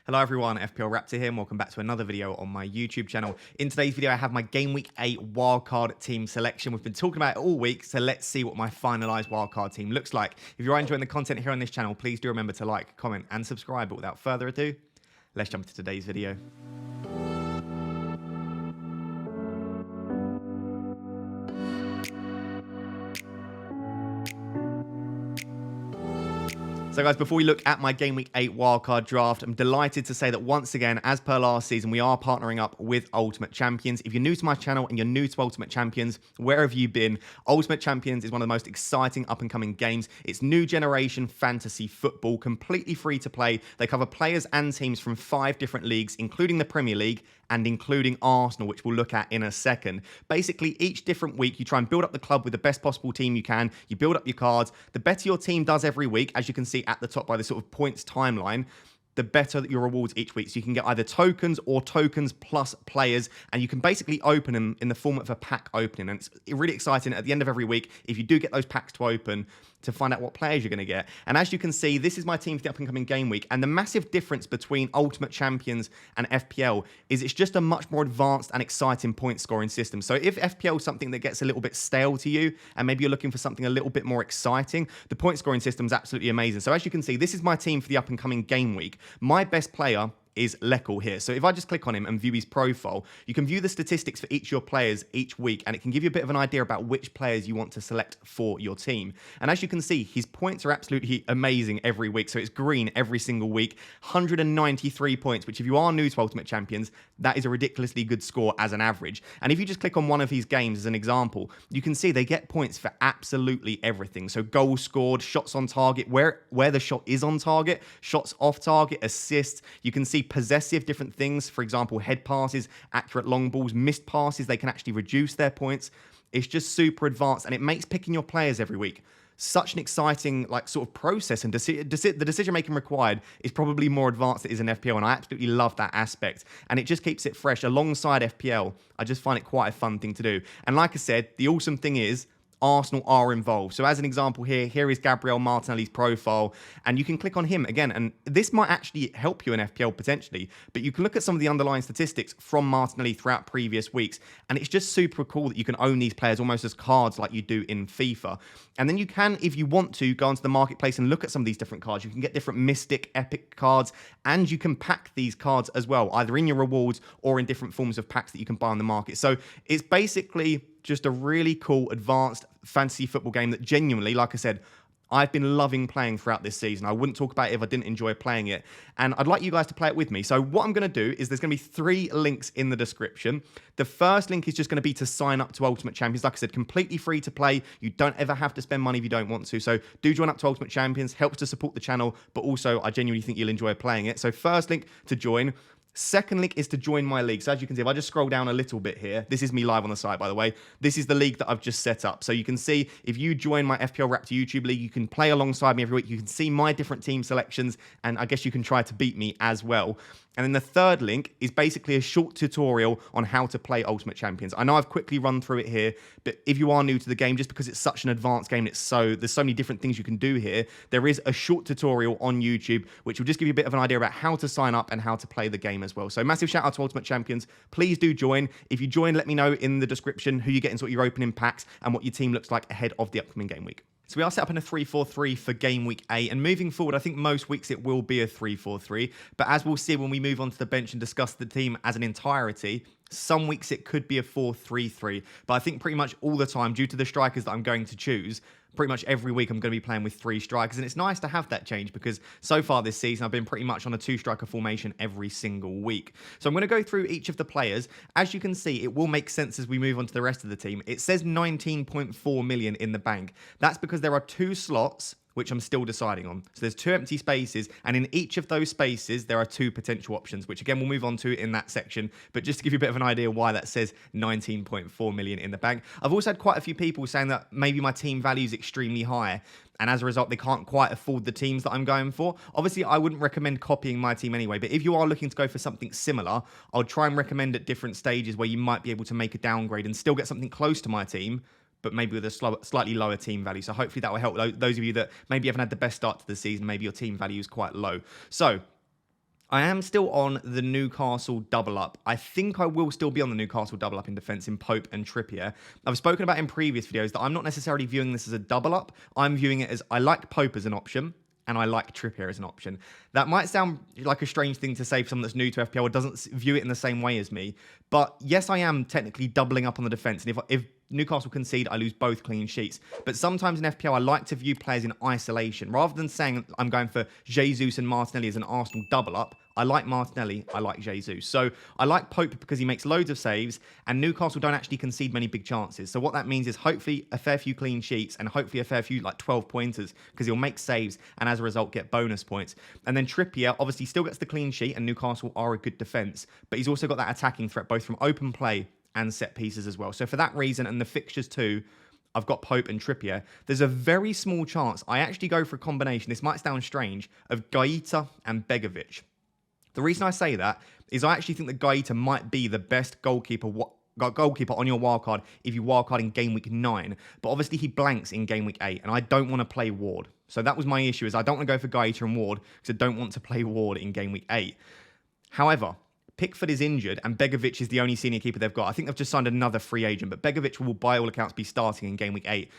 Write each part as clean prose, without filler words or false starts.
Hello everyone, FPL Raptor here and welcome back to another video on my YouTube channel. In today's video I have my Game Week 8 wildcard team selection. We've been talking about it all week, so let's see what my finalised wildcard team looks like. If you are enjoying the content here on this channel, please do remember to like, comment and subscribe. But without further ado, let's jump into today's video. So guys, before we look at my Game Week 8 wildcard draft, I'm delighted to say that once again, as per last season, we are partnering up with Ultimate Champions. If you're new to my channel and you're new to Ultimate Champions, where have you been? Ultimate Champions is one of the most exciting up-and-coming games. It's new generation fantasy football, completely free to play. They cover players and teams from 5 different leagues, including the Premier League and including Arsenal, which we'll look at in a second. Basically, each different week, you try and build up the club with the best possible team you can. You build up your cards. The better your team does every week, as you can see at the top by the sort of points timeline, the better your rewards each week. So you can get either tokens or tokens plus players, and you can basically open them in the form of a pack opening. And it's really exciting at the end of every week, if you do get those packs to open, to find out what players you're going to get. And as you can see, this is my team for the up-and-coming game week. And the massive difference between Ultimate Champions and FPL is it's just a much more advanced and exciting point scoring system. So if FPL is something that gets a little bit stale to you, and maybe you're looking for something a little bit more exciting, the point scoring system is absolutely amazing. So as you can see, this is my team for the up-and-coming game week. My best player is Leckle here. So if I just click on him and view his profile, you can view the statistics for each of your players each week, and it can give you a bit of an idea about which players you want to select for your team. And as you can see, his points are absolutely amazing every week. So it's green every single week, 193 points, which if you are new to Ultimate Champions, that is a ridiculously good score as an average. And if you just click on one of his games as an example, you can see they get points for absolutely everything. So goals scored, shots on target, where the shot is on target, shots off target, assists. You can see possessive different things, for example, head passes, accurate long balls, missed passes, they can actually reduce their points. It's just super advanced, and it makes picking your players every week such an exciting sort of process, and the decision making required is probably more advanced than it is in FPL, and I absolutely love that aspect, and it just keeps it fresh alongside FPL. I just find it quite a fun thing to do. And like I said, the awesome thing is Arsenal are involved. So as an example here is Gabriel Martinelli's profile, and you can click on him again, and this might actually help you in FPL potentially, but you can look at some of the underlying statistics from Martinelli throughout previous weeks, and it's just super cool that you can own these players almost as cards like you do in FIFA. And then you can, if you want to, go onto the marketplace and look at some of these different cards. You can get different mystic, epic cards, and you can pack these cards as well, either in your rewards or in different forms of packs that you can buy on the market. So it's basically just a really cool, advanced fantasy football game that genuinely, like I said, I've been loving playing throughout this season. I wouldn't talk about it if I didn't enjoy playing it. And I'd like you guys to play it with me. So what I'm going to do is there's going to be 3 links in the description. The first link is just going to be to sign up to Ultimate Champions. Like I said, completely free to play. You don't ever have to spend money if you don't want to. So do join up to Ultimate Champions. Helps to support the channel. But also, I genuinely think you'll enjoy playing it. So first link to join. Second link is to join my league. So as you can see, if I just scroll down a little bit here, this is me live on the site, by the way. This is the league that I've just set up. So you can see if you join my FPL Raptor YouTube league, you can play alongside me every week. You can see my different team selections, and I guess you can try to beat me as well. And then the third link is basically a short tutorial on how to play Ultimate Champions. I know I've quickly run through it here, but if you are new to the game, just because it's such an advanced game, there's so many different things you can do here, there is a short tutorial on YouTube, which will just give you a bit of an idea about how to sign up and how to play the game as well. So massive shout out to Ultimate Champions. Please do join. If you join, let me know in the description who you get in sort of your opening packs and what your team looks like ahead of the upcoming game week. So we are set up in a 3-4-3 for Game Week 8, and moving forward, I think most weeks it will be a 3-4-3, but as we'll see when we move on to the bench and discuss the team as an entirety, some weeks it could be a 4-3-3, but I think pretty much all the time, due to the strikers that I'm going to choose, pretty much every week I'm going to be playing with 3 strikers, and it's nice to have that change because so far this season I've been pretty much on a 2-striker formation every single week. So I'm going to go through each of the players. As you can see, it will make sense as we move on to the rest of the team. It says 19.4 million in the bank. That's because there are 2 slots which I'm still deciding on. So there's 2 empty spaces, and in each of those spaces, there are 2 potential options, which again, we'll move on to in that section. But just to give you a bit of an idea why that says 19.4 million in the bank. I've also had quite a few people saying that maybe my team value is extremely high, and as a result, they can't quite afford the teams that I'm going for. Obviously, I wouldn't recommend copying my team anyway, but if you are looking to go for something similar, I'll try and recommend at different stages where you might be able to make a downgrade and still get something close to my team, but maybe with a slightly lower team value. So hopefully that will help those of you that maybe haven't had the best start to the season. Maybe your team value is quite low. So I am still on the Newcastle double up. I think I will still be on the Newcastle double up in defence in Pope and Trippier. I've spoken about in previous videos that I'm not necessarily viewing this as a double up. I'm viewing it as I like Pope as an option and I like Trippier as an option. That might sound like a strange thing to say for someone that's new to FPL or doesn't view it in the same way as me. But yes, I am technically doubling up on the defence. And if Newcastle concede, I lose both clean sheets. But sometimes in FPL, I like to view players in isolation. Rather than saying I'm going for Jesus and Martinelli as an Arsenal double up, I like Martinelli, I like Jesus. So I like Pope because he makes loads of saves and Newcastle don't actually concede many big chances. So what that means is hopefully a fair few clean sheets and hopefully a fair few like 12 pointers because he'll make saves and as a result get bonus points. And then Trippier obviously still gets the clean sheet and Newcastle are a good defence, but he's also got that attacking threat both from open play and set pieces as well. So for that reason and the fixtures too, I've got Pope and Trippier. There's a very small chance I actually go for a combination, this might sound strange, of Gaeta and Begovic. The reason I say that is I actually think that Gaeta might be the best goalkeeper on your wildcard if you wildcard in game week 9. But obviously he blanks in game week 8 and I don't want to play Ward. So that was my issue is I don't want to go for Gaeta and Ward because I don't want to play Ward in game week 8. However, Pickford is injured and Begovic is the only senior keeper they've got. I think they've just signed another free agent, but Begovic will by all accounts be starting in game week 8.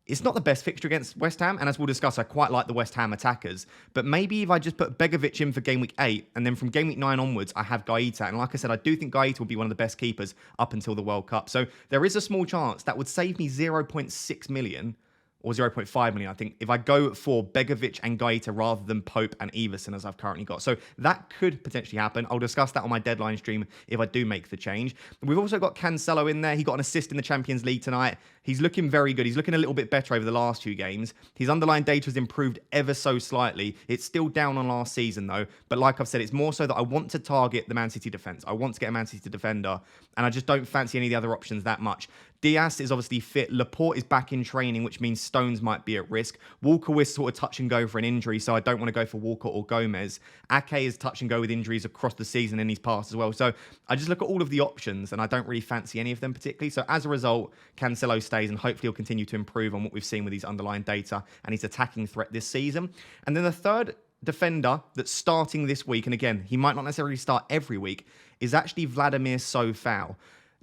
It's not the best fixture against West Ham, and as we'll discuss, I quite like the West Ham attackers. But maybe if I just put Begovic in for game week 8, and then from game week 9 onwards, I have Gaeta. And like I said, I do think Gaeta will be one of the best keepers up until the World Cup. So there is a small chance that would save me 0.6 million or 0.5 million, I think, if I go for Begovic and Gaeta rather than Pope and Everson as I've currently got. So that could potentially happen. I'll discuss that on my deadline stream if I do make the change. We've also got Cancelo in there. He got an assist in the Champions League tonight. He's looking very good. He's looking a little bit better over the last 2 games. His underlying data has improved ever so slightly. It's still down on last season, though. But like I've said, it's more so that I want to target the Man City defence. I want to get a Man City defender, and I just don't fancy any of the other options that much. Diaz is obviously fit. Laporte is back in training, which means Stones might be at risk. Walker was sort of touch and go for an injury, so I don't want to go for Walker or Gomez. Ake is touch and go with injuries across the season in his past as well. So I just look at all of the options, and I don't really fancy any of them particularly. So as a result, Cancelo stays, and hopefully he'll continue to improve on what we've seen with his underlying data and his attacking threat this season. And then the third defender that's starting this week, and again, he might not necessarily start every week, is actually Vladimir Sofau.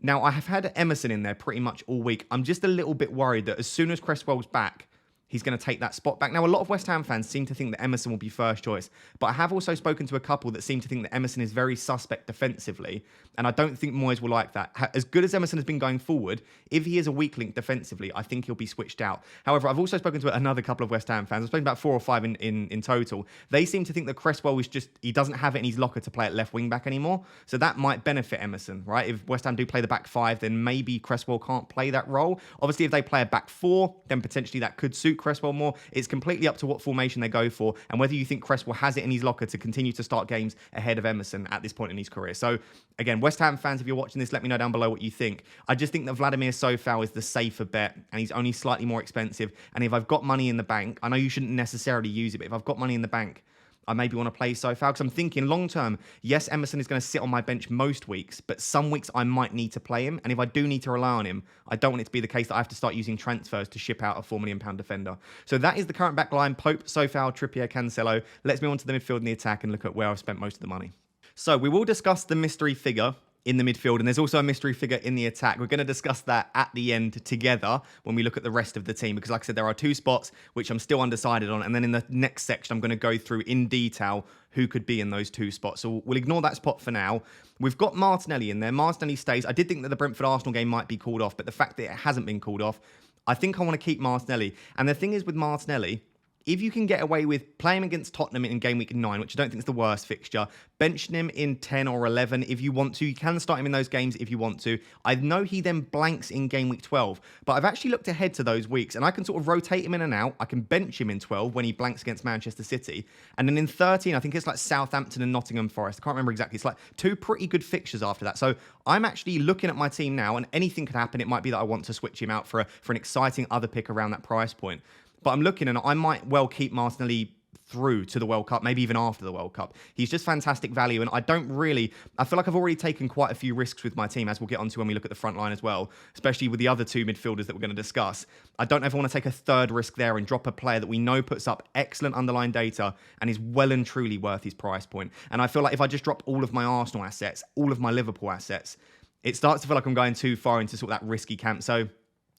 Now, I have had Emerson in there pretty much all week. I'm just a little bit worried that as soon as Cresswell's back, he's going to take that spot back. Now, a lot of West Ham fans seem to think that Emerson will be first choice, but I have also spoken to a couple that seem to think that Emerson is very suspect defensively, and I don't think Moyes will like that. As good as Emerson has been going forward, if he is a weak link defensively, I think he'll be switched out. However, I've also spoken to another couple of West Ham fans. I've spoken about 4 or 5 in total. They seem to think that Cresswell is just, he doesn't have it in his locker to play at left wing back anymore, so that might benefit Emerson, right? If West Ham do play the back 5, then maybe Cresswell can't play that role. Obviously, if they play a back 4, then potentially that could suit Cresswell more. It's completely up to what formation they go for and whether you think Cresswell has it in his locker to continue to start games ahead of Emerson at this point in his career. So again, West Ham fans, if you're watching this, let me know down below what you think. I just think that Vladimir Sofau is the safer bet and he's only slightly more expensive. And if I've got money in the bank, I know you shouldn't necessarily use it, but if I've got money in the bank, I maybe want to play Sofau because I'm thinking long term, yes, Emerson is going to sit on my bench most weeks, but some weeks I might need to play him. And if I do need to rely on him, I don't want it to be the case that I have to start using transfers to ship out a £4 million defender. So that is the current back line: Pope, Sofau, Trippier, Cancelo. Let's move on to the midfield and the attack and look at where I've spent most of the money. So we will discuss the mystery figure in the midfield, and there's also a mystery figure in the attack. We're going to discuss that at the end together when we look at the rest of the team, because like I said, there are 2 spots which I'm still undecided on, and then in the next section I'm going to go through in detail who could be in those 2 spots. So we'll ignore that spot for now. We've got Martinelli in there. Martinelli stays. I did think that the Brentford-Arsenal game might be called off, but the fact that it hasn't been called off, I think I want to keep Martinelli. And the thing is with Martinelli, if you can get away with playing against Tottenham in game week 9, which I don't think is the worst fixture, benching him in 10 or 11 if you want to. You can start him in those games if you want to. I know he then blanks in game week 12, but I've actually looked ahead to those weeks and I can sort of rotate him in and out. I can bench him in 12 when he blanks against Manchester City. And then in 13, I think it's like Southampton and Nottingham Forest. I can't remember exactly. It's like 2 pretty good fixtures after that. So I'm actually looking at my team now and anything could happen. It might be that I want to switch him out for an exciting other pick around that price point. But I'm looking and I might well keep Martinelli through to the World Cup, maybe even after the World Cup. He's just fantastic value, and I feel like I've already taken quite a few risks with my team, as we'll get onto when we look at the front line as well, especially with the other two midfielders that we're going to discuss. I don't know if I want to take a third risk there and drop a player that we know puts up excellent underlying data and is well and truly worth his price point. And I feel like if I just drop all of my Arsenal assets, all of my Liverpool assets, it starts to feel like I'm going too far into sort of that risky camp. So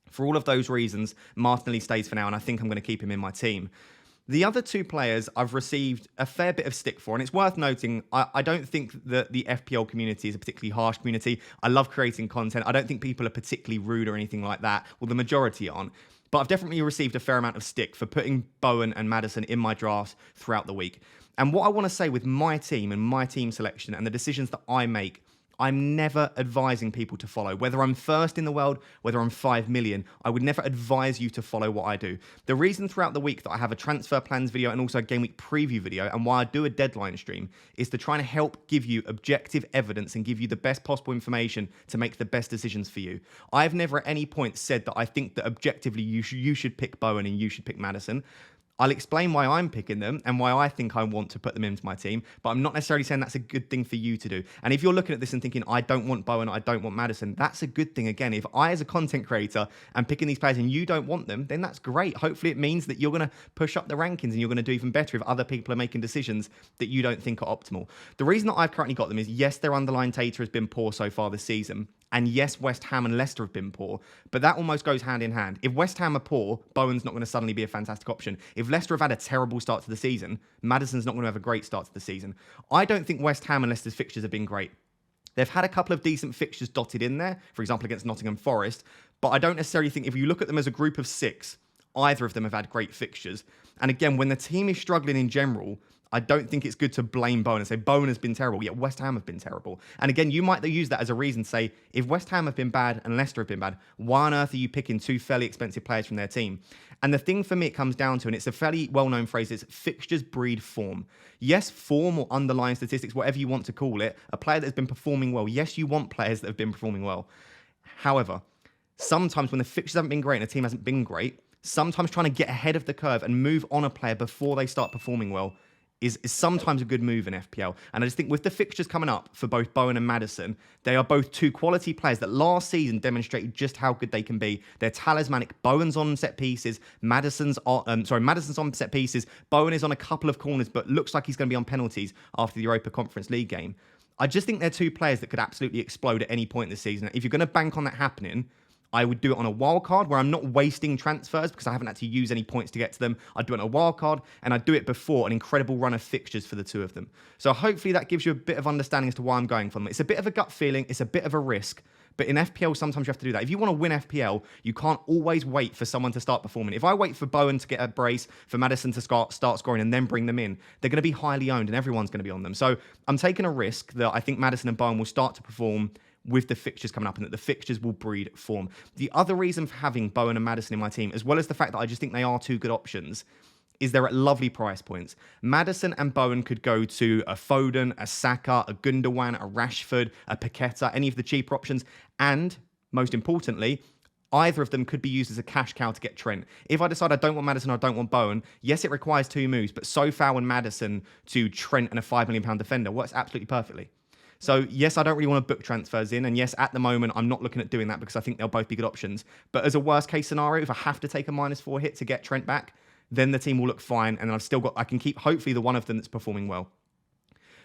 for all of those reasons, Martinelli stays for now, and I think I'm going to keep him in my team. The other two players I've received a fair bit of stick for, and it's worth noting, I don't think that the FPL community is a particularly harsh community. I love creating content. I don't think people are particularly rude or anything like that. Well, the majority aren't. But I've definitely received a fair amount of stick for putting Bowen and Maddison in my drafts throughout the week. And what I want to say with my team and my team selection and the decisions that I make, I'm never advising people to follow. Whether I'm first in the world, whether I'm 5 million, I would never advise you to follow what I do. The reason throughout the week that I have a transfer plans video and also a game week preview video, and why I do a deadline stream, is to try and help give you objective evidence and give you the best possible information to make the best decisions for you. I've never at any point said that I think that objectively you should pick Bowen and you should pick Maddison. I'll explain why I'm picking them and why I think I want to put them into my team, but I'm not necessarily saying that's a good thing for you to do. And if you're looking at this and thinking, I don't want Bowen, I don't want Maddison, that's a good thing. Again, if I, as a content creator, am picking these players and you don't want them, then that's great. Hopefully it means that you're going to push up the rankings and you're going to do even better if other people are making decisions that you don't think are optimal. The reason that I've currently got them is, yes, their underlying data has been poor so far this season. And yes, West Ham and Leicester have been poor, but that almost goes hand in hand. If West Ham are poor, Bowen's not going to suddenly be a fantastic option. If Leicester have had a terrible start to the season, Maddison's not going to have a great start to the season. I don't think West Ham and Leicester's fixtures have been great. They've had a couple of decent fixtures dotted in there, for example, against Nottingham Forest, but I don't necessarily think, if you look at them as a group of 6, either of them have had great fixtures. And again, when the team is struggling in general, I don't think it's good to blame Bowen and say Bowen has been terrible, yet West Ham have been terrible. And again, you might use that as a reason to say, if West Ham have been bad and Leicester have been bad, why on earth are you picking two fairly expensive players from their team? And the thing for me it comes down to, and it's a fairly well-known phrase, is fixtures breed form. Yes, form or underlying statistics, whatever you want to call it, a player that has been performing well. Yes, you want players that have been performing well. However, sometimes when the fixtures haven't been great and a team hasn't been great, sometimes trying to get ahead of the curve and move on a player before they start performing well is sometimes a good move in FPL. And I just think with the fixtures coming up for both Bowen and Maddison, they are both two quality players that last season demonstrated just how good they can be. They're talismanic. Bowen's on set pieces. Maddison's on set pieces. Bowen is on a couple of corners, but looks like he's going to be on penalties after the Europa Conference League game. I just think they're two players that could absolutely explode at any point this season. If you're going to bank on that happening, I would do it on a wildcard where I'm not wasting transfers because I haven't had to use any points to get to them. I'd do it on a wildcard, and I'd do it before an incredible run of fixtures for the two of them. So hopefully that gives you a bit of understanding as to why I'm going for them. It's a bit of a gut feeling. It's a bit of a risk. But in FPL, sometimes you have to do that. If you want to win FPL, you can't always wait for someone to start performing. If I wait for Bowen to get a brace, for Maddison to start scoring and then bring them in, they're going to be highly owned and everyone's going to be on them. So I'm taking a risk that I think Maddison and Bowen will start to perform with the fixtures coming up and that the fixtures will breed form. The other reason for having Bowen and Maddison in my team, as well as the fact that I just think they are two good options, is they're at lovely price points. Maddison and Bowen could go to a Foden, a Saka, a Gundogan, a Rashford, a Paqueta, any of the cheaper options. And most importantly, either of them could be used as a cash cow to get Trent. If I decide I don't want Maddison or I don't want Bowen, yes, it requires 2 moves, but Sofao and Maddison to Trent and a £5 million defender works absolutely perfectly. So, yes, I don't really want to book transfers in. And yes, at the moment, I'm not looking at doing that because I think they'll both be good options. But as a worst case scenario, if I have to take a -4 hit to get Trent back, then the team will look fine. And I can keep hopefully the one of them that's performing well.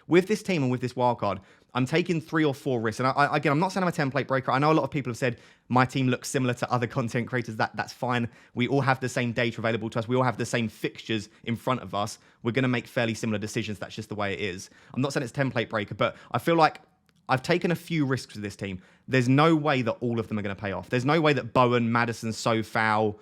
With this team and with this wildcard, I'm taking 3 or 4 risks. And again, I'm not saying I'm a template breaker. I know a lot of people have said my team looks similar to other content creators. That's fine. We all have the same data available to us. We all have the same fixtures in front of us. We're going to make fairly similar decisions. That's just the way it is. I'm not saying it's template breaker, but I feel like I've taken a few risks with this team. There's no way that all of them are going to pay off. There's no way that Bowen, Maddison, Sofao,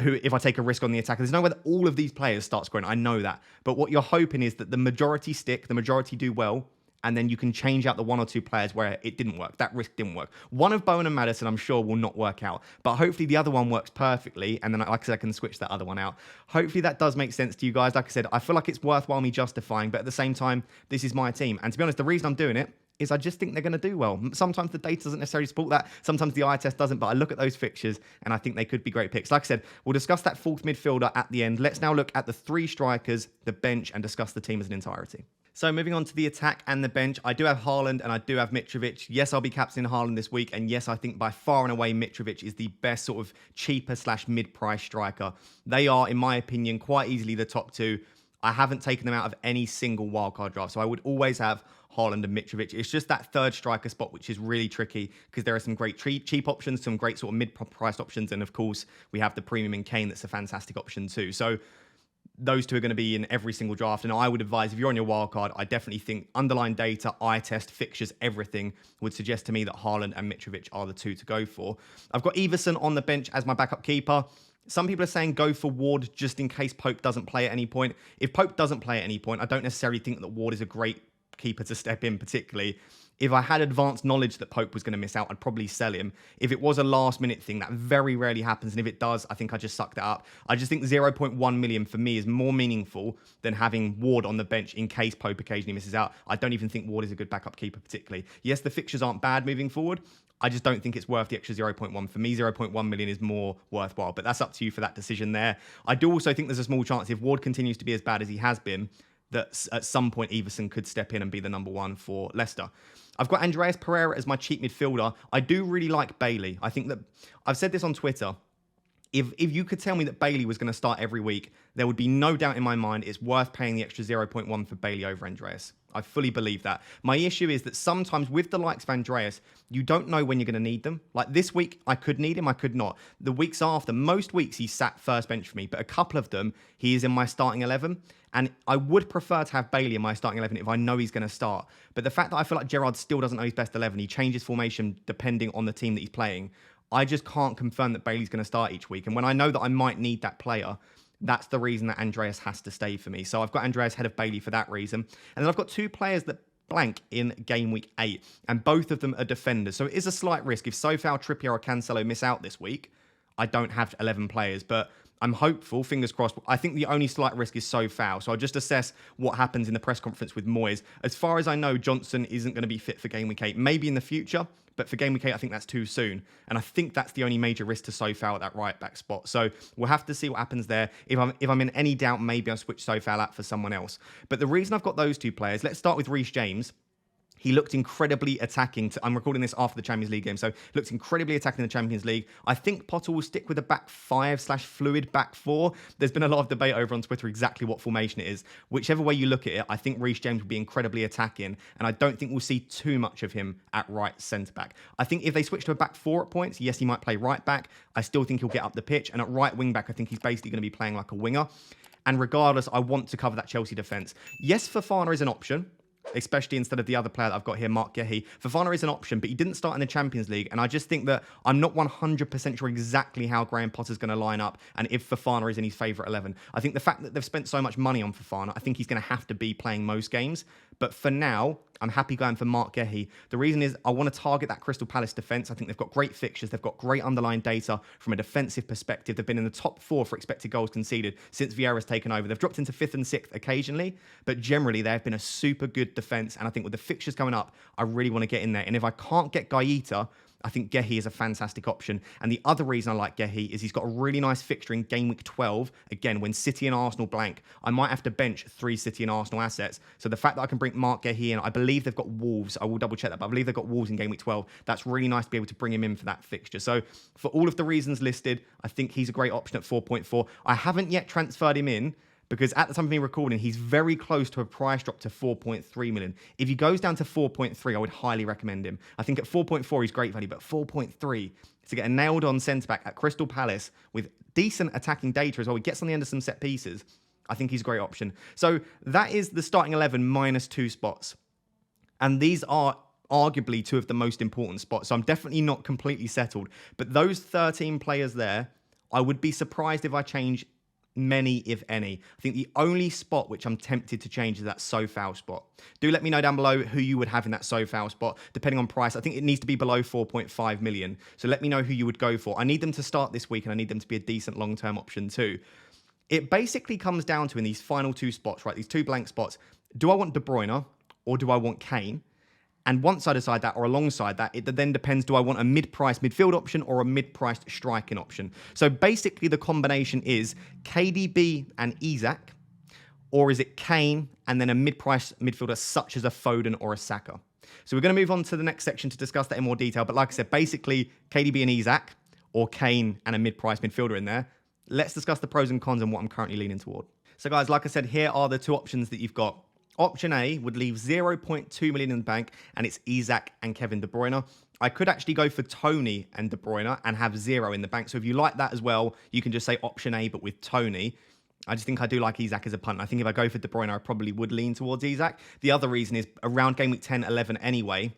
who, if I take a risk on the attack, there's no way that all of these players start scoring. I know that. But what you're hoping is that the majority stick, the majority do well, and then you can change out the 1 or 2 players where it didn't work. That risk didn't work. One of Bowen and Maddison, I'm sure, will not work out. But hopefully the other one works perfectly, and then, like I said, I can switch that other one out. Hopefully that does make sense to you guys. Like I said, I feel like it's worthwhile me justifying, but at the same time, this is my team. And to be honest, the reason I'm doing it is I just think they're going to do well. Sometimes the data doesn't necessarily support that. Sometimes the eye test doesn't, but I look at those fixtures and I think they could be great picks. Like I said, we'll discuss that fourth midfielder at the end. Let's now look at the three strikers, the bench, and discuss the team as an entirety. So moving on to the attack and the bench, I do have Haaland and I do have Mitrovic. Yes, I'll be captaining Haaland this week. And yes, I think by far and away, Mitrovic is the best sort of cheaper / mid-price striker. They are, in my opinion, quite easily the top two. I haven't taken them out of any single wildcard draft. So I would always have Haaland and Mitrovic. It's just that third striker spot, which is really tricky because there are some great cheap options, some great sort of mid-priced options. And of course, we have the premium in Kane. That's a fantastic option too. So those two are going to be in every single draft. And I would advise, if you're on your wildcard, I definitely think underlying data, eye test, fixtures, everything would suggest to me that Haaland and Mitrovic are the two to go for. I've got Everson on the bench as my backup keeper. Some people are saying go for Ward just in case Pope doesn't play at any point. If Pope doesn't play at any point, I don't necessarily think that Ward is a great keeper to step in, particularly. If I had advanced knowledge that Pope was going to miss out, I'd probably sell him. If it was a last minute thing, that very rarely happens. And if it does, I think I just sucked it up. I just think 0.1 million for me is more meaningful than having Ward on the bench in case Pope occasionally misses out. I don't even think Ward is a good backup keeper particularly. Yes, the fixtures aren't bad moving forward. I just don't think it's worth the extra 0.1. For me, 0.1 million is more worthwhile, but that's up to you for that decision there. I do also think there's a small chance if Ward continues to be as bad as he has been, that at some point Everson could step in and be the number one for Leicester. I've got Andreas Pereira as my cheap midfielder. I do really like Bailey. I think that I've said this on Twitter. If you could tell me that Bailey was going to start every week, there would be no doubt in my mind it's worth paying the extra 0.1 for Bailey over Andreas. I fully believe that. My issue is that sometimes with the likes of Andreas, you don't know when you're going to need them. Like this week, I could need him, I could not. The weeks after, most weeks he sat first bench for me, but a couple of them, he is in my starting 11. And I would prefer to have Bailey in my starting 11 if I know he's going to start. But the fact that I feel like Gerrard still doesn't know his best 11, he changes formation depending on the team that he's playing, I just can't confirm that Bailey's going to start each week. And when I know that I might need that player, that's the reason that Andreas has to stay for me. So I've got Andreas ahead of Bailey for that reason. And then I've got two players that blank in game week 8, and both of them are defenders. So it is a slight risk. If Sofao, Trippier or Cancelo miss out this week, I don't have 11 players, but I'm hopeful, fingers crossed. I think the only slight risk is Sofao. So I'll just assess what happens in the press conference with Moyes. As far as I know, Johnson isn't going to be fit for game week 8. Maybe in the future, but for game week 8, I think that's too soon. And I think that's the only major risk to Sofao at that right back spot. So we'll have to see what happens there. If I'm in any doubt, maybe I'll switch Sofao out for someone else. But the reason I've got those two players, let's start with Reece James. He looked incredibly attacking. I'm recording this after the Champions League game, so looked incredibly attacking in the Champions League. I think Potter will stick with a back 5 / fluid back 4. There's been a lot of debate over on Twitter exactly what formation it is. Whichever way you look at it, I think Reece James will be incredibly attacking, and I don't think we'll see too much of him at right centre-back. I think if they switch to a back 4 at points, yes, he might play right back. I still think he'll get up the pitch, and at right wing-back, I think he's basically going to be playing like a winger. And regardless, I want to cover that Chelsea defence. Yes, Fofana is an option, especially instead of the other player that I've got here, Mark Gehi. Fofana is an option, but he didn't start in the Champions League. And I just think that I'm not 100% sure exactly how Graham Potter's going to line up and if Fofana is in his favourite 11. I think the fact that they've spent so much money on Fofana, I think he's going to have to be playing most games. But for now, I'm happy going for Mark Gehi. The reason is I want to target that Crystal Palace defence. I think they've got great fixtures. They've got great underlying data from a defensive perspective. They've been in the top 4 for expected goals conceded since Vieira's taken over. They've dropped into 5th and 6th occasionally, but generally they have been a super good defence. And I think with the fixtures coming up, I really want to get in there. And if I can't get Gaeta, I think Gehi is a fantastic option. And the other reason I like Gehi is he's got a really nice fixture in game week 12. Again, when City and Arsenal blank, I might have to bench 3 City and Arsenal assets. So the fact that I can bring Mark Gehi in, I believe they've got Wolves. I will double check that, but I believe they've got Wolves in game week 12. That's really nice to be able to bring him in for that fixture. So for all of the reasons listed, I think he's a great option at 4.4. I haven't yet transferred him in, because at the time of me recording, he's very close to a price drop to 4.3 million. If he goes down to 4.3, I would highly recommend him. I think at 4.4, he's great value, but 4.3, to get a nailed-on centre-back at Crystal Palace with decent attacking data as well, he gets on the end of some set pieces, I think he's a great option. So that is the starting 11 minus 2 spots. And these are arguably 2 of the most important spots. So I'm definitely not completely settled. But those 13 players there, I would be surprised if I change many, if any. I think the only spot which I'm tempted to change is that Sofao spot. Do let me know down below who you would have in that Sofao spot, depending on price. I think it needs to be below 4.5 million. So let me know who you would go for. I need them to start this week, and I need them to be a decent long-term option too. It basically comes down to, in these final 2 spots, right, these 2 blank spots, do I want De Bruyne or do I want Kane? And once I decide that, or alongside that, it then depends, do I want a mid-priced midfield option or a mid-priced striking option? So basically the combination is KDB and Isak, or is it Kane and then a mid-priced midfielder such as a Foden or a Saka? So we're going to move on to the next section to discuss that in more detail. But like I said, basically KDB and Isak, or Kane and a mid-priced midfielder in there. Let's discuss the pros and cons and what I'm currently leaning toward. So guys, like I said, here are the two options that you've got. Option A would leave 0.2 million in the bank, and it's Isak and Kevin De Bruyne. I could actually go for Tony and De Bruyne and have 0 in the bank. So if you like that as well, you can just say option A, but with Tony. I just think I do like Isak as a punt. I think if I go for De Bruyne, I probably would lean towards Isak. The other reason is around game week 10, 11 anyway,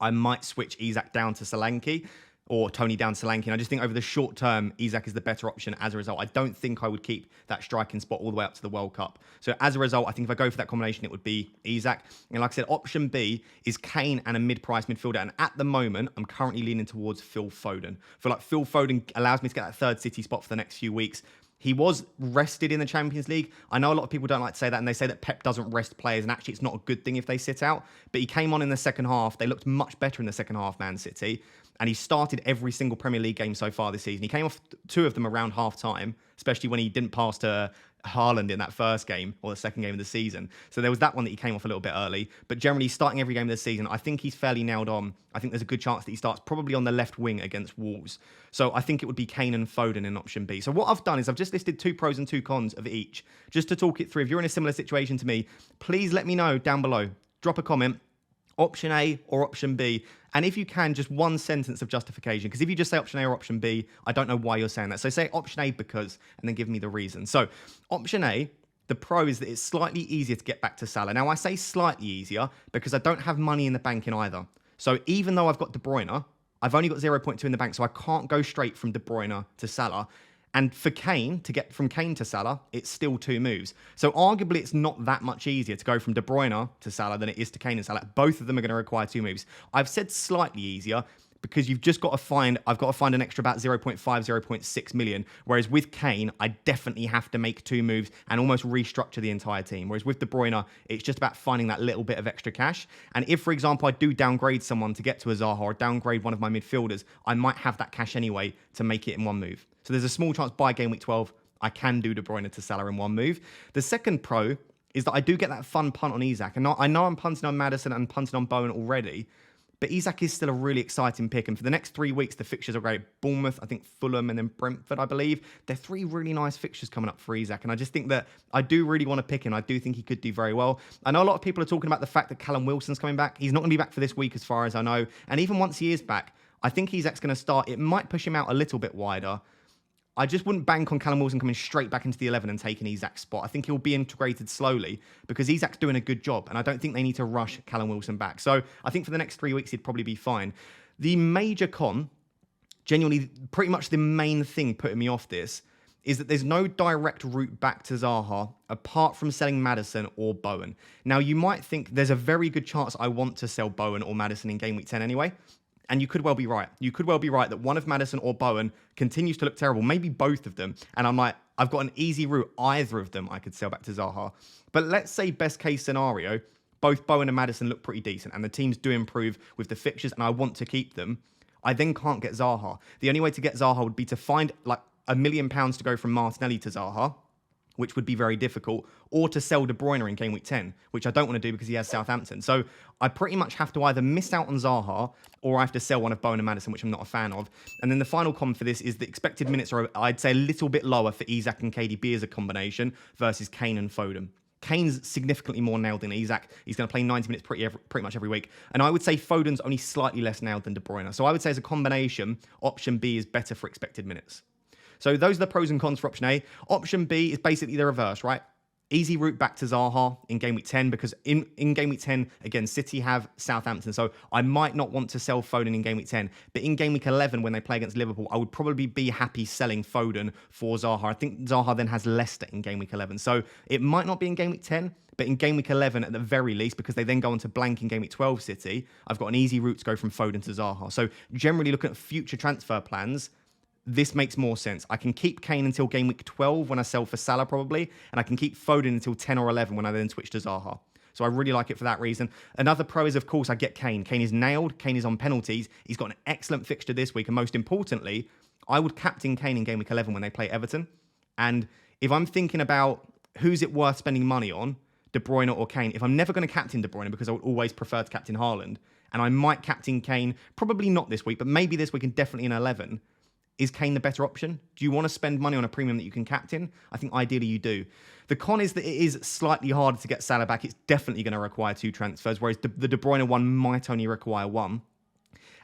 I might switch Isak down to Solanke or Tony down to Solanke. And I just think over the short term, Isak is the better option as a result. I don't think I would keep that striking spot all the way up to the World Cup. So as a result, I think if I go for that combination, it would be Isak. And like I said, option B is Kane and a mid-price midfielder. And at the moment, I'm currently leaning towards Phil Foden. I feel like Phil Foden allows me to get that third City spot for the next few weeks. He was rested in the Champions League. I know a lot of people don't like to say that, and they say that Pep doesn't rest players, and actually it's not a good thing if they sit out. But he came on in the second half. They looked much better in the second half, Man City. And he started every single Premier League game so far this season. He came off 2 of them around half-time, especially when he didn't pass to Haaland in that first game or the second game of the season. So there was that one that he came off a little bit early. But generally, starting every game of the season, I think he's fairly nailed on. I think there's a good chance that he starts probably on the left wing against Wolves. So I think it would be Kane and Foden in option B. So what I've done is I've just listed 2 pros and 2 cons of each, just to talk it through. If you're in a similar situation to me, please let me know down below. Drop a comment. Option A or option B. And if you can, just one sentence of justification. Because if you just say option A or option B, I don't know why you're saying that. So say option A because, and then give me the reason. So option A, the pro is that it's slightly easier to get back to Salah. Now, I say slightly easier because I don't have money in the bank in either. So even though I've got De Bruyne, I've only got 0.2 in the bank. So I can't go straight from De Bruyne to Salah. And for Kane, to get from Kane to Salah, it's still 2 moves. So arguably, it's not that much easier to go from De Bruyne to Salah than it is to Kane and Salah. Both of them are going to require 2 moves. I've said slightly easier because you've just got to find, I've got to find an extra about 0.5, 0.6 million. Whereas with Kane, I definitely have to make 2 moves and almost restructure the entire team. Whereas with De Bruyne, it's just about finding that little bit of extra cash. And if, for example, I do downgrade someone to get to a Zaha or downgrade one of my midfielders, I might have that cash anyway to make it in 1 move. So there's a small chance by game week 12, I can do De Bruyne to Salah in 1 move. The second pro is that I do get that fun punt on Isak. And I know I'm punting on Maddison and punting on Bowen already, but Isak is still a really exciting pick. And for the next 3 weeks, the fixtures are great. Bournemouth, I think Fulham, and then Brentford, I believe. They're 3 really nice fixtures coming up for Isak. And I just think that I do really want to pick him. I do think he could do very well. I know a lot of people are talking about the fact that Callum Wilson's coming back. He's not going to be back for this week as far as I know. And even once he is back, I think Isak's going to start. It might push him out a little bit wider. I just wouldn't bank on Callum Wilson coming straight back into the 11 and taking Isak's spot. I think he'll be integrated slowly because Isak's doing a good job, and I don't think they need to rush Callum Wilson back. So I think for the next 3 weeks, he'd probably be fine. The major con, genuinely pretty much the main thing putting me off this, is that there's no direct route back to Zaha apart from selling Maddison or Bowen. Now, you might think there's a very good chance I want to sell Bowen or Maddison in game week 10 anyway. And you could well be right. You could well be right that one of Maddison or Bowen continues to look terrible. Maybe both of them. And I'm like, I've got an easy route. Either of them I could sell back to Zaha. But let's say best case scenario, both Bowen and Maddison look pretty decent. And the teams do improve with the fixtures. And I want to keep them. I then can't get Zaha. The only way to get Zaha would be to find like £1 million to go from Martinelli to Zaha, which would be very difficult, or to sell De Bruyne in game week 10, which I don't want to do because he has Southampton. So I pretty much have to either miss out on Zaha or I have to sell one of Bowen and Maddison, which I'm not a fan of. And then the final comment for this is the expected minutes are, I'd say, a little bit lower for Isak and KDB as a combination versus Kane and Foden. Kane's significantly more nailed than Isak. He's going to play 90 minutes pretty much every week. And I would say Foden's only slightly less nailed than De Bruyne. So I would say as a combination, option B is better for expected minutes. So those are the pros and cons for option A. Option B is basically the reverse, right? Easy route back to Zaha in game week 10 because in game week 10, again, City have Southampton. So I might not want to sell Foden in game week 10. But in game week 11, when they play against Liverpool, I would probably be happy selling Foden for Zaha. I think Zaha then has Leicester in game week 11. So it might not be in game week 10, but in game week 11 at the very least, because they then go on to blank in game week 12 City, I've got an easy route to go from Foden to Zaha. So generally looking at future transfer plans, this makes more sense. I can keep Kane until game week 12 when I sell for Salah probably, and I can keep Foden until 10 or 11 when I then switch to Zaha. So I really like it for that reason. Another pro is, of course, I get Kane. Kane is nailed. Kane is on penalties. He's got an excellent fixture this week. And most importantly, I would captain Kane in Game Week 11 when they play Everton. And if I'm thinking about who's it worth spending money on, De Bruyne or Kane, if I'm never going to captain De Bruyne because I would always prefer to captain Haaland, and I might captain Kane, probably not this week, but maybe this week and definitely in 11, is Kane the better option? Do you want to spend money on a premium that you can captain? I think ideally you do. The con is that it is slightly harder to get Salah back. It's definitely going to require 2 transfers, whereas the De Bruyne one might only require 1.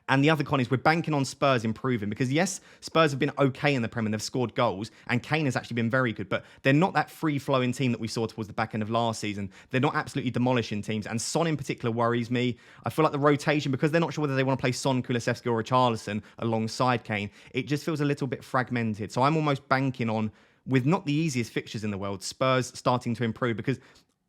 And the other con is we're banking on Spurs improving because, yes, Spurs have been okay in the Premier. They've scored goals and Kane has actually been very good, but they're not that free-flowing team that we saw towards the back end of last season. They're not absolutely demolishing teams, and Son in particular worries me. I feel like the rotation, because they're not sure whether they want to play Son, Kulusevski or Richarlison alongside Kane, it just feels a little bit fragmented. So I'm almost banking on, with not the easiest fixtures in the world, Spurs starting to improve, because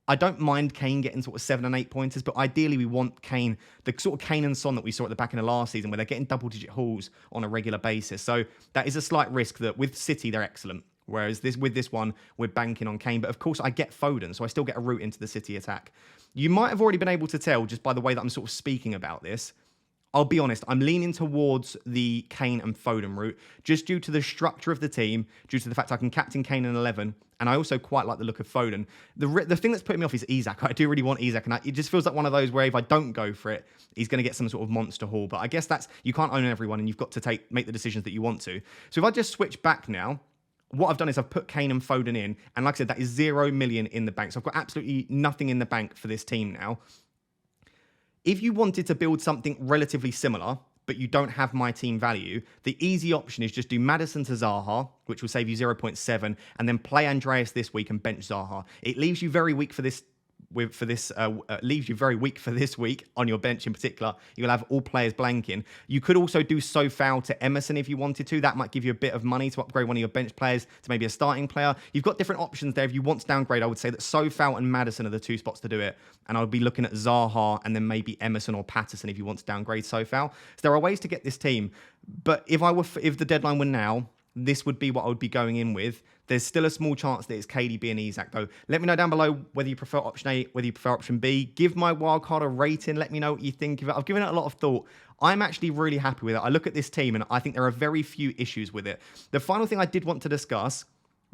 I don't mind Kane getting sort of 7 and 8 pointers, but ideally we want Kane, the sort of Kane and Son that we saw at the back end of last season, where they're getting double-digit hauls on a regular basis. So that is a slight risk that with City, they're excellent. Whereas with this one, we're banking on Kane. But of course, I get Foden, so I still get a route into the City attack. You might have already been able to tell just by the way that I'm sort of speaking about this. I'll be honest, I'm leaning towards the Kane and Foden route just due to the structure of the team, due to the fact I can captain Kane in 11, and I also quite like the look of Foden. The thing that's putting me off is Isak. I do really want Isak, and it just feels like one of those where if I don't go for it, he's going to get some sort of monster haul. But I guess you can't own everyone, and you've got to make the decisions that you want to. So if I just switch back now, what I've done is I've put Kane and Foden in, and like I said, that is 0 million in the bank. So I've got absolutely nothing in the bank for this team now. If you wanted to build something relatively similar, but you don't have my team value, the easy option is just do Maddison to Zaha, which will save you 0.7, and then play Andreas this week and bench Zaha. It leaves you very weak for this. Leaves you very weak for this week on your bench in particular. You'll have all players blanking. You could also do Sofao to Emerson if you wanted to. That might give you a bit of money to upgrade one of your bench players to maybe a starting player. You've got different options there. If you want to downgrade, I would say that Sofao and Maddison are the 2 spots to do it. And I would be looking at Zaha and then maybe Emerson or Patterson if you want to downgrade Sofao. So there are ways to get this team. But if the deadline were now, this would be what I would be going in with. There's still a small chance that it's KDB and Isak, though. Let me know down below whether you prefer option A, whether you prefer option B. Give my wildcard a rating. Let me know what you think of it. I've given it a lot of thought. I'm actually really happy with it. I look at this team and I think there are very few issues with it. The final thing I did want to discuss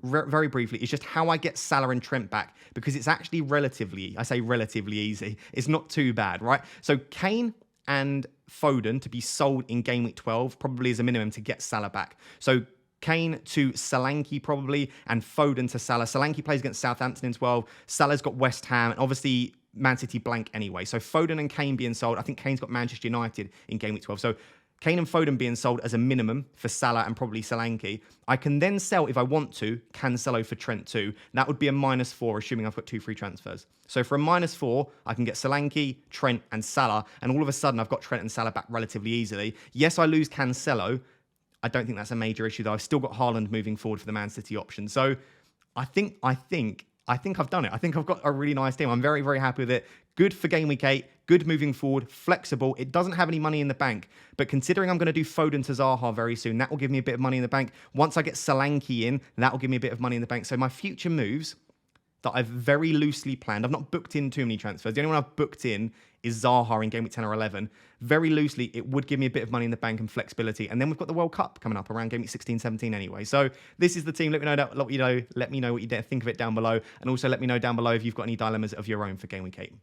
very briefly is just how I get Salah and Trent back, because it's actually relatively easy. It's not too bad, right? So Kane and Foden to be sold in Game Week 12 probably is a minimum to get Salah back. So Kane to Solanke probably, and Foden to Salah. Solanke plays against Southampton in 12. Salah's got West Ham, and obviously Man City blank anyway. So Foden and Kane being sold. I think Kane's got Manchester United in Game Week 12. So Kane and Foden being sold as a minimum for Salah and probably Solanke. I can then sell, if I want to, Cancelo for Trent too. That would be a -4, assuming I've got 2 free transfers. So for a -4, I can get Solanke, Trent, and Salah, and all of a sudden I've got Trent and Salah back relatively easily. Yes, I lose Cancelo. I don't think that's a major issue, though. I've still got Haaland moving forward for the Man City option. So I think I've done it. I think I've got a really nice team. I'm very, very happy with it. Good for Game Week 8. Good moving forward. Flexible. It doesn't have any money in the bank. But considering I'm going to do Foden to Zaha very soon, that will give me a bit of money in the bank. Once I get Solanke in, that will give me a bit of money in the bank. So my future moves that I've very loosely planned. I've not booked in too many transfers. The only one I've booked in is Zaha in Game Week 10 or 11. Very loosely, it would give me a bit of money in the bank and flexibility. And then we've got the World Cup coming up around Game Week 16, 17 anyway. So this is the team. Let me know what you think of it down below. And also let me know down below if you've got any dilemmas of your own for Game Week 8.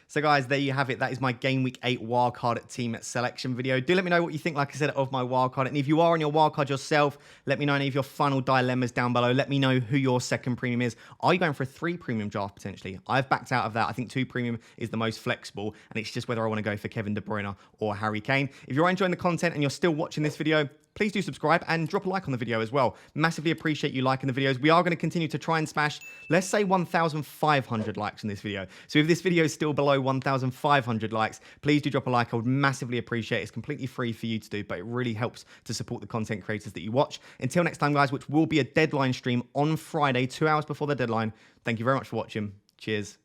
So guys, there you have it. That is my Game Week 8 wildcard team selection video. Do let me know what you think, like I said, of my wildcard. And if you are on your wildcard yourself, let me know any of your final dilemmas down below. Let me know who your second premium is. Are you going for a 3 premium draft potentially? I've backed out of that. I think 2 premium is the most flexible, and it's just whether I want to go for Kevin De Bruyne or Harry Kane. If you're enjoying the content and you're still watching this video, please do subscribe and drop a like on the video as well. Massively appreciate you liking the videos. We are going to continue to try and smash, let's say, 1,500 likes in this video. So if this video is still below 1,500 likes, please do drop a like. I would massively appreciate it. It's completely free for you to do, but it really helps to support the content creators that you watch. Until next time, guys, which will be a deadline stream on Friday, 2 hours before the deadline. Thank you very much for watching. Cheers.